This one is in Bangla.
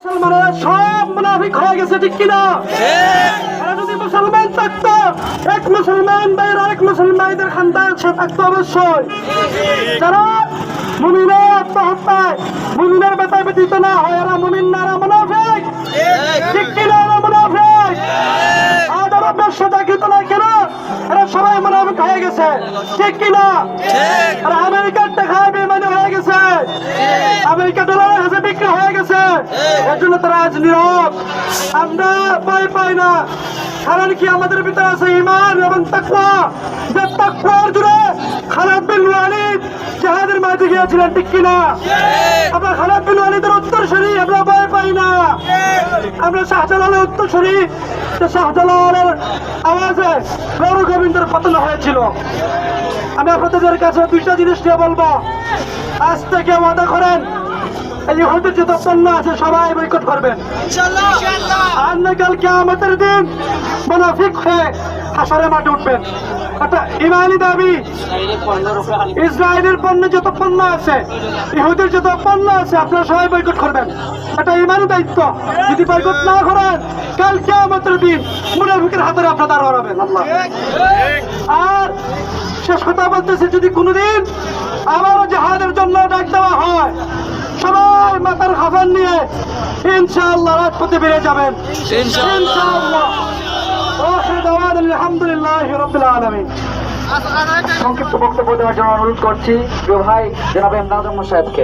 মুসলমানেরা সব মুনাফিক হয়ে গেছে, ঠিক কিনা? এরা যদি মুসলমান থাকতো, এক মুসলমান ভাইয়ের আরেক মুসলমানদের খানদান সে থাকতো অবশ্যই। যারা মুমিনের আত্মহত্যায় মুমিনের বেতায় ব্যতীত না হয়, এরা মুমিন না, এরা মুনাফিক, ঠিক কিনা? এরা মুনাফিক। আজ আরবের সাথে কিন্তু না কেন, এরা সবাই মুনাফিক হয়ে গেছে, ঠিক কিনা? আর আমেরিকার টাকায় বেমানি হয়ে গেছে, আমেরিকা ডলারের কাছে বিক্রি হয়ে গেছে, এর জন্য তারা আজ নীরব। আমরা ভয় পাই না, কারণ কি আমাদের ভিতরে আছে ঈমান এবং তাকওয়া। যে তাকওয়ার জোরে খালিদ বিন ওয়ালিদ জিহাদের মাঝে গিয়েছিলেন, ঠিক কিনা? আমরা খালিদ বিন ওয়ালিদের উত্তরসূরি, আমরা ভয় পাই না। আমরা শাহজালালের উত্তরসূরি, শাহজালালের আওয়াজে গৌর গোবিন্দের পতন হয়েছিল। আমি আপনাদের কাছে দুইটা জিনিস নিয়ে বলবো। আজ থেকে ওয়াদা করেন, এই ইহুদির যত পণ্য আছে সবাই বয়কট করবেন, আর না কাল কিয়ামতের দিন মুনাফিক হয়ে হাসরের মাঠে উঠবেন। এটা ইমানি দাবি। ইসরায়েলের পণ্য যত পণ্য আছে, ইহুদির যত পণ্য আছে, আপনারা সবাই বয়কট করবেন। এটা ইমানি দায়িত্ব। যদি বয়কট না করেন, কাল কিয়ামতের দিন মুনাফিকের হাতে আপনারা দাঁড় করাবেন। আল্লাহ। আর শেষ কথা বলতেছে, যদি কোনোদিন আবারও জিহাদের জন্য ডাক দেওয়া হয়, সবাই মাথার খাবার নিয়ে ইনশাআল্লাহ রাজপথে বেরিয়ে যাবেন, ইনশাআল্লাহ। আলহামদুলিল্লাহি রাব্বিল আলামিন। সংক্ষিপ্ত বক্তব্য দেওয়ার জন্য অনুরোধ করছি প্রিয় ভাই জনাব ইমদাদ সাহেবকে।